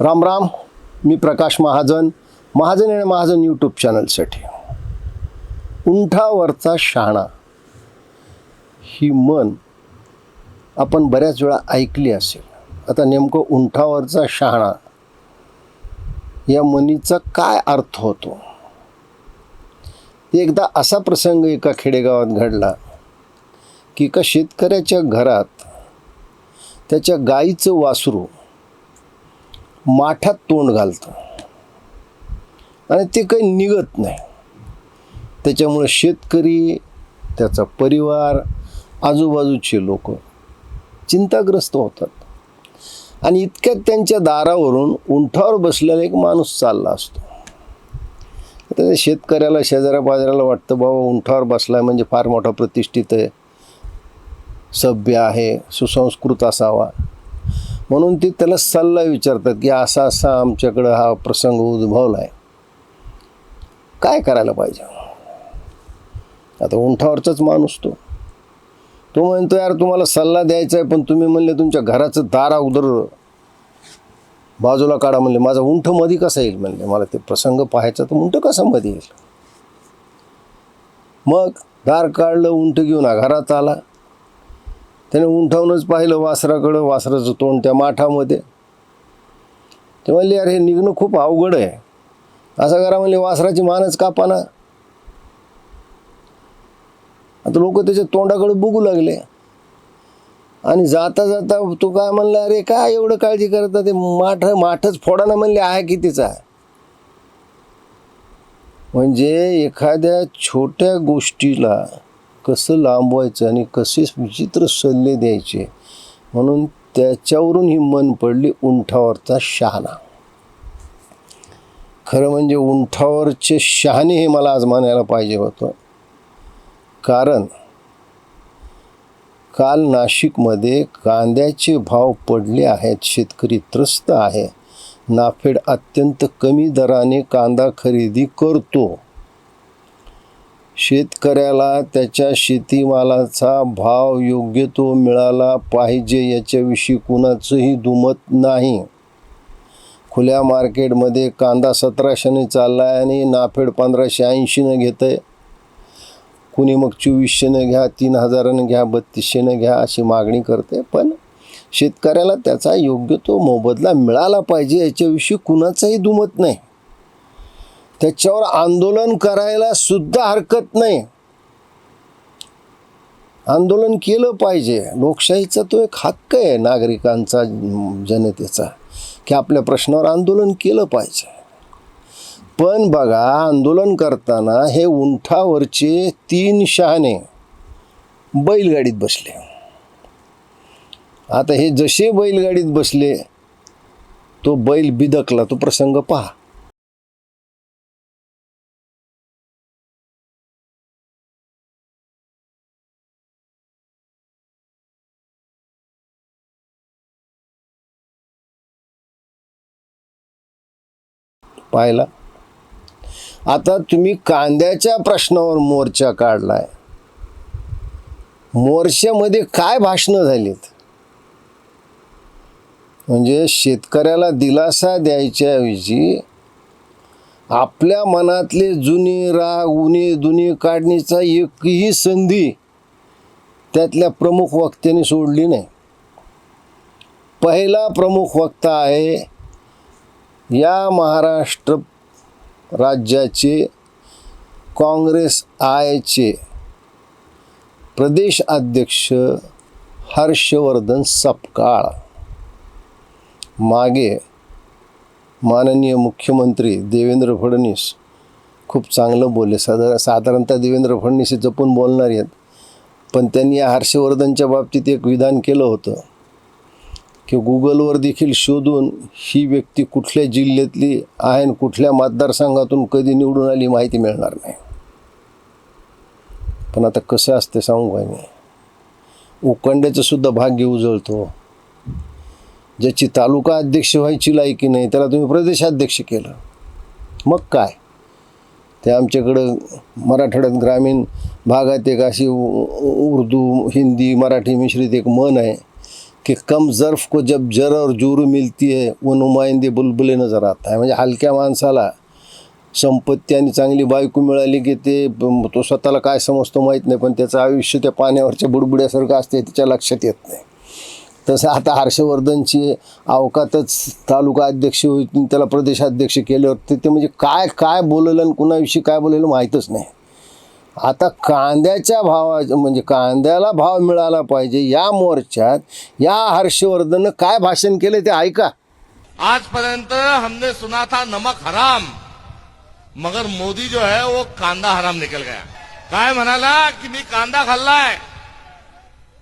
राम राम. मी प्रकाश महाजन, महाजन आणि महाजन यूट्यूब चॅनलसाठी. उंठावरचा शहाणा ही म्हण आपण बऱ्याच वेळा ऐकली असेल. आता नेमकं उंठावरचा शहाणा या म्हणीचा काय अर्थ होतो? एकदा असा प्रसंग एका खेडेगावात घडला की एका शेतकऱ्याच्या घरात त्याच्या गाईचं वासरू माठात तोंड घालतं आणि ते काही निघत नाही. त्याच्यामुळे शेतकरी, त्याचा परिवार, आजूबाजूचे लोक चिंताग्रस्त होतात आणि इतक्यात त्यांच्या दारावरून उंठावर बसलेला एक माणूस चालला असतो. तर शेतकऱ्याला, शेजाऱ्या पाजाऱ्याला वाटतं बाबा उंठावर बसला आहे म्हणजे फार मोठा प्रतिष्ठित आहे, सभ्य आहे, सुसंस्कृत असावा. म्हणून ते त्याला सल्ला विचारतात की असा असा आमच्याकडं हा प्रसंग उद्भवला आहे, काय करायला पाहिजे. आता उंठावरचाच माणूस तो म्हणतो यार तुम्हाला सल्ला द्यायचा आहे, पण तुम्ही म्हणले तुमच्या घराचं दार अगोदर बाजूला काढा. म्हणले माझा उंठ मध्ये कसा येईल? म्हणले मला ते प्रसंग पाहायचा, तर उंट कसा मध्ये येईल? मग दार काढलं, उंट घेऊन घरात आला. त्याने उंठावूनच पाहिलं वासराकडं, वासराचं तोंड त्या माठामध्ये. ते म्हणले यार हे निघणं खूप अवघड आहे, असं करा म्हणले वासराची मानच कापा ना. आता लोक त्याच्या तोंडाकडे बघू लागले आणि जाता जाता तो काय म्हणला, अरे काय एवढं काळजी करता, ते माठच फोडा ना म्हणले, आहे कितीचा. म्हणजे एखाद्या छोट्या गोष्टीला कसं लांबवायचं आणि कसे विचित्र सल्ले द्यायचे, म्हणून त्याच्यावरून ही म्हण पडली उंठावरचा शहाणा. खरं म्हणजे उंठावरचे शहाणे हे मला आज म्हणायला पाहिजे होतं. कारण काल नाशिकमध्ये कांद्याचे भाव पडले आहेत, शेतकरी त्रस्त आहे. नाफेड अत्यंत कमी दराने कांदा खरेदी करतो. शेतकऱ्याला त्याच्या शेतीमालाचा भाव योग्य तो मिळाला पाहिजे याच्याविषयी कुणाचंही दुमत नाही. खुल्या मार्केटमध्ये कांदा 1700ने चालला आहे आणि नाफेड 1580ने घेतं आहे. कुणी मग 2400ने घ्या, 3000ने घ्या, 3200ने घ्या अशी मागणी करते. पण शेतकऱ्याला त्याचा योग्य तो मोबदला मिळाला पाहिजे याच्याविषयी कुणाचंही दुमत नाही. त्याच्यावर आंदोलन करायला सुद्धा हरकत नाही. आंदोलन केलं पाहिजे. लोकशाहीचा तो एक हक्क आहे नागरिकांचा, जनतेचा, की आपल्या प्रश्नावर आंदोलन केलं पाहिजे. पण बघा, आंदोलन करताना हे उंठावरचे 3 शहाणे बैलगाडीत बसले. आता हे जसे बैलगाडीत बसले, तो बैल बिदकला. तो प्रसंग पहा. पाहिला. आता तुम्ही कांद्याच्या प्रश्नावर मोर्चा काढलाय, मोर्चामध्ये काय भाषणं झालीत? म्हणजे शेतकऱ्याला दिलासा द्यायच्याऐवजी आपल्या मनातले जुने राग, उणे दुने काढण्याचा एकही संधी त्यातल्या प्रमुख वक्त्यांनी सोडली नाही. पहिला प्रमुख वक्ता आहे या महाराष्ट्र राज्याचे काँग्रेस आयचे प्रदेश अध्यक्ष हर्षवर्धन सपकाळ. मागे माननीय मुख्यमंत्री देवेंद्र फडणवीस खूप चांगलं बोलले. साधारणतः देवेंद्र फडणवीस जपून बोलणारे आहेत, पण त्यांनी या हर्षवर्धनच्या बाबतीत एक विधान केलं होतं की गुगलवर देखील शोधून ही व्यक्ती कुठल्या जिल्ह्यातली आहे आणि कुठल्या मतदारसंघातून कधी निवडून आली माहिती मिळणार नाही. पण आता कसं असते सांगू काय मी, उकंड्याचं सुद्धा भाग्य उजळतो. ज्याची तालुका अध्यक्ष व्हायची लायकी नाही त्याला तुम्ही प्रदेशाध्यक्ष केलं, मग काय. ते आमच्याकडं मराठवाड्यात ग्रामीण भागात एक अशी उर्दू, हिंदी, मराठी मिश्रित एक म्हण आहे कि कम ज़र्फ को जब जर और जूरू मिलती है वो नुमाइंदे बुलबुले नजर आता है. म्हणजे हलक्या माणसाला संपत्ती आणि चांगली बायको मिळाली की तो स्वतःला काय समजतो माहीत नाही, पण त्याचं आयुष्य त्या पाण्यावरच्या बुडबुड्यासारखं असते, त्याच्या लक्षात येत नाही. तसं आता हर्षवर्धनची अवकातच तालुका अध्यक्ष होईल, त्याला प्रदेशाध्यक्ष केल्यावर ते म्हणजे काय काय बोललं आणि कुणाविषयी काय बोललेलं माहीतच नाही. आता कांद्याच्या म्हणजे कांद्याला भाव मिळाला पाहिजे या मोर्चात या हर्षवर्धननं काय भाषण केलं ते ऐका. आजपर्यंत हमने सुना था नमक हराम, मगर मोदी जो है वो कांदा हराम निकल गया. काय म्हणाला की मी कांदा खाल्लाय,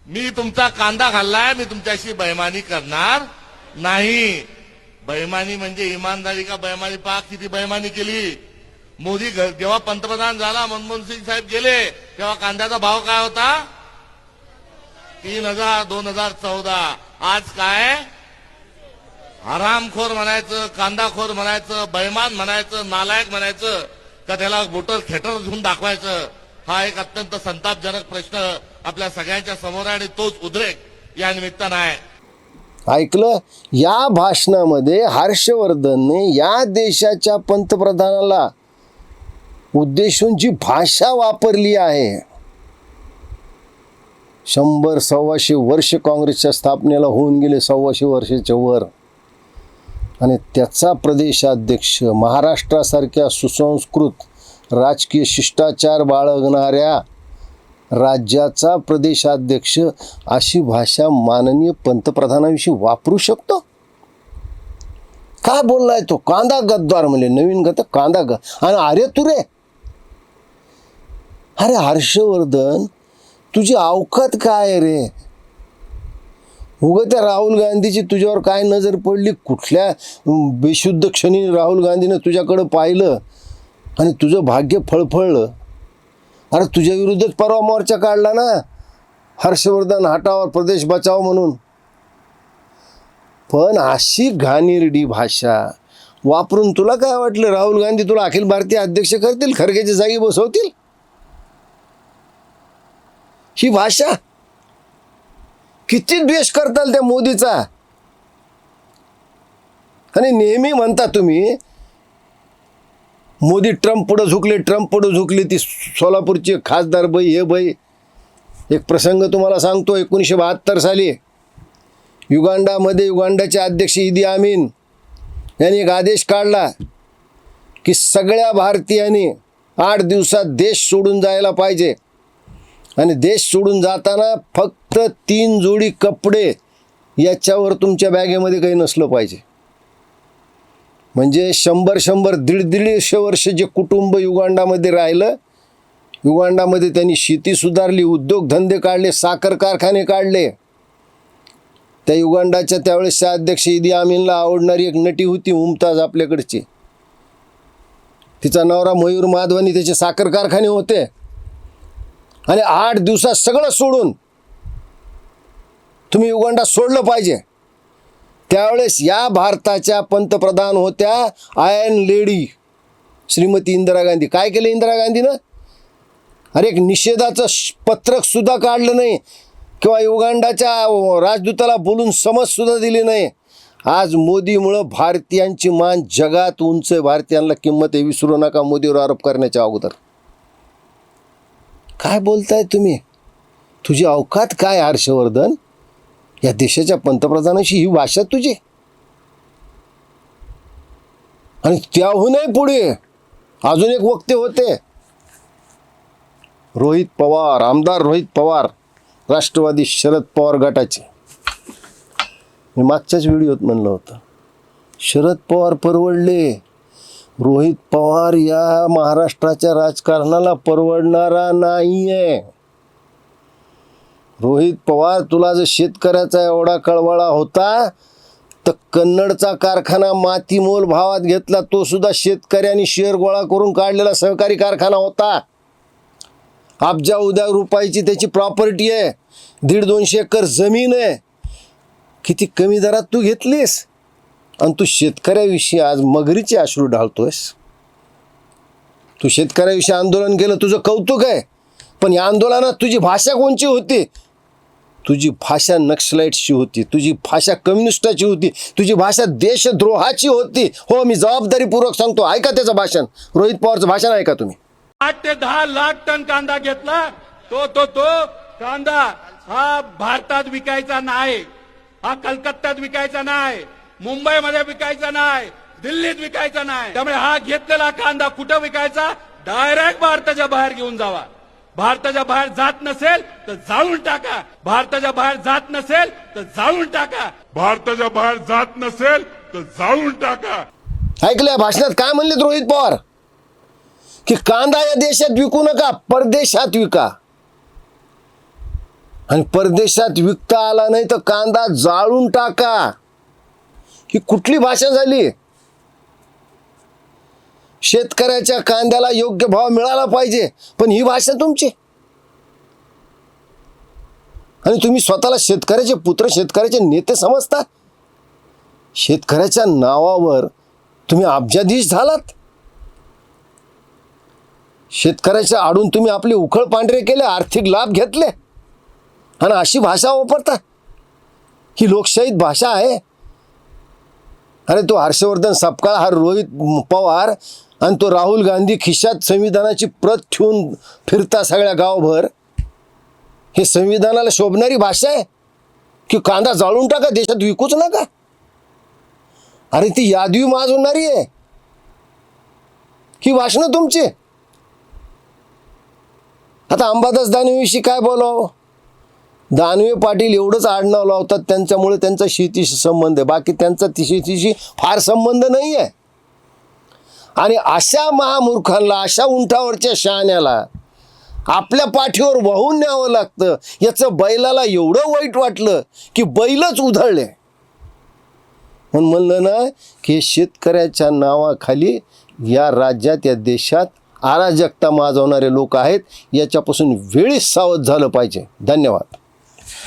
मी तुमचा कांदा खाल्लाय, मी तुमच्याशी बेईमानी करणार नाही. बेईमानी म्हणजे इमानदारी का बेईमानी? पहा किती बेईमानी केली. मोदी जेव्हा पंतप्रधान झाला, मनमोहन सिंग साहेब गेले, तेव्हा कांद्याचा भाव काय होता? 3,000 2014. आज काय? हरामखोर म्हणायचं, कांदाखोर म्हणायचं, बेईमान म्हणायचं, नालायक म्हणायचं का त्याला बोटर खेटर घेऊन दाखवायचं? हा एक अत्यंत संतापजनक प्रश्न आपल्या सगळ्यांच्या समोर आहे आणि तोच उद्रेक या निमित्तानं आहे. ऐकलं? या भाषणामध्ये हर्षवर्धनने या देशाच्या पंतप्रधानाला उद्देशून जी भाषा वापरली आहे, 100-125 वर्ष काँग्रेसच्या स्थापनेला होऊन गेले, 125 वर्षाच्या वर, आणि त्याचा प्रदेशाध्यक्ष महाराष्ट्रासारख्या सुसंस्कृत राजकीय शिष्टाचार बाळगणाऱ्या राज्याचा प्रदेशाध्यक्ष अशी भाषा माननीय पंतप्रधानाविषयी वापरू शकतो? काय बोललाय तो? कांदा गद्दार म्हणजे नवीन गत कांदा आणि अरे तुरे, अरे हर्षवर्धन तुझी अवकात काय आहे रे? उगं त्या राहुल गांधीची तुझ्यावर काय नजर पडली? कुठल्या बेशुद्ध क्षणी राहुल गांधीनं तुझ्याकडं पाहिलं आणि तुझं भाग्य फळफळलं? अरे तुझ्या विरुद्धच परवा मोर्चा काढला ना, हर्षवर्धन हटावर प्रदेश बचाव म्हणून. पण अशी घाणेरडी भाषा वापरून तुला काय वाटलं राहुल गांधी तुला अखिल भारतीय अध्यक्ष करतील, खरगेच्या जागी बसवतील? ही भाषा किती द्वेष करताल त्या मोदीचा. आणि नेहमी म्हणता तुम्ही मोदी ट्रम्प पुढं झुकले, ट्रम्प पुढं झुकले. ती सोलापूरची खासदार बाई, हे बाई, एक प्रसंग तुम्हाला सांगतो. 1972 साली युगांडाचे अध्यक्ष इदी आमीन यांनी एक आदेश काढला की सगळ्या भारतीयांनी 8 दिवसात देश सोडून जायला पाहिजे, आणि देश सोडून जाताना फक्त 3 जोडी कपडे याच्यावर तुमच्या बॅगेमध्ये काही नसलं पाहिजे. म्हणजे 100-150 वर्ष जे कुटुंब युगांडामध्ये राहिलं, युगांडामध्ये त्यांनी शेती सुधारली, उद्योगधंदे काढले, साखर कारखाने काढले. त्या युगांडाच्या त्यावेळेसच्या अध्यक्ष इदी आमीनला आवडणारी एक नटी होती मुमताज आपल्याकडची. तिचा नवरा मयूर माधवानी, त्याचे साखर कारखाने होते. आणि 8 दिवसात सगळं सोडून तुम्ही युगांडा सोडलं पाहिजे. त्यावेळेस या भारताच्या पंतप्रधान होत्या आयर्न लेडी श्रीमती इंदिरा गांधी. काय केलं इंदिरा गांधीनं? अरे एक निषेधाचं पत्रक सुद्धा काढलं नाही किंवा युगांडाच्या राजदूताला बोलून समज सुद्धा दिली नाही. आज मोदीमुळं भारतीयांची मान जगात उंच आहे. भारतीयांना किंमत आहे, विसरू नका मोदीवर आरोप करण्याच्या अगोदर. काय बोलताय तुम्ही? तुझी अवकात काय हर्षवर्धन? या देशाच्या पंतप्रधानाशी ही भाषा तुझी? आणि त्याहूनही पुढे अजून एक वक्ते होते, रोहित पवार, आमदार रोहित पवार, राष्ट्रवादी शरद पवार गटाचे. मी मागच्याच व्हिडिओत म्हणलं होतं शरद पवार परवडले, रोहित पवार या महाराष्ट्राच्या राजकारणाला परवडणारा नाही आहे. रोहित पवार, तुला जर शेतकऱ्याचा एवढा कळवळा होता तर कन्नडचा कारखाना माती मोल भावात घेतला, तो सुद्धा शेतकऱ्यांनी शेअर गोळा करून काढलेला सहकारी कारखाना होता. अब्जा उद्या रुपयाची त्याची प्रॉपर्टी आहे, 150-200 एकर जमीन आहे. किती कमी दरात तू घेतलीस आणि तू शेतकऱ्याविषयी आज मगरीचे अश्रू ढाळतोयस. तू शेतकऱ्याविषयी आंदोलन केलं, तुझं कौतुक आहे, पण या आंदोलनात तुझी भाषा कोणची होती? तुझी भाषा नक्सलाइटची होती, तुझी भाषा कम्युनिस्टाची होती, तुझी भाषा देशद्रोहाची होती. हो, मी जबाबदारीपूर्वक सांगतो, ऐका त्याचं भाषण, रोहित पवारचं भाषण ऐका तुम्ही. 8 ते 10 लाख टन कांदा घेतला. तो कांदा हा भारतात विकायचा नाही, हा कलकत्त्यात विकायचा नाही, मुंबईमध्ये विकायचा नाही, दिल्लीत विकायचा नाही. त्यामुळे हा घेतलेला कांदा कुठं विकायचा? डायरेक्ट भारताच्या बाहेर घेऊन जावा. भारताच्या बाहेर जात नसेल तर जाळून टाका. भारताच्या बाहेर जात नसेल तर जाळून टाका. भारताच्या बाहेर जात नसेल तर जाळून टाका. ऐकलं भाषणात काय म्हणलेत रोहित पवार? की कांदा या देशात विकू नका, परदेशात विका. आणि परदेशात विकता आला नाही तर कांदा जाळून टाका. ही कुठली भाषा झाली? शेतकऱ्याच्या कांद्याला योग्य भाव मिळाला पाहिजे, पण ही भाषा तुमची. आणि तुम्ही स्वतःला शेतकऱ्याचे पुत्र, शेतकऱ्याचे नेते समजता. शेतकऱ्याच्या नावावर तुम्ही अब्जाधीश झालात. शेतकऱ्याच्या आडून तुम्ही आपले उखळ पांढरे केले, आर्थिक लाभ घेतले, आणि अशी भाषा वापरता. ही लोकशाहीत भाषा आहे? अरे तो हर्षवर्धन सपकाळ, हा रोहित पवार आणि तो राहुल गांधी खिशात संविधानाची प्रत ठेवून फिरता सगळ्या गावभर. हे संविधानाला शोभणारी भाषा आहे की कांदा जाळून टाका, देशात विकूच नका? अरे ती यादवी माजवणारी आहे ही भाषणं तुमची. आता अंबादास दानवेविषयी काय बोलावं? दानवे पाटील एवढंच आडनाव लावतात, त्यांच्यामुळे त्यांचा शेतीशी संबंध आहे, बाकी त्यांचा शेतीशी फार संबंध नाही आहे. आणि अशा महामूर्खांना, अशा उंठावरच्या शहाण्याला आपल्या पाठीवर वाहून न्यावं लागतं. याचं बैलाला एवढं वाईट वाटलं की बैलच उधळले. म्हणून म्हणलं ना की शेतकऱ्याच्या नावाखाली या राज्यात, या देशात अराजकता माजवणारे लोक आहेत. याच्यापासून वेळीच सावध झालं पाहिजे. धन्यवाद.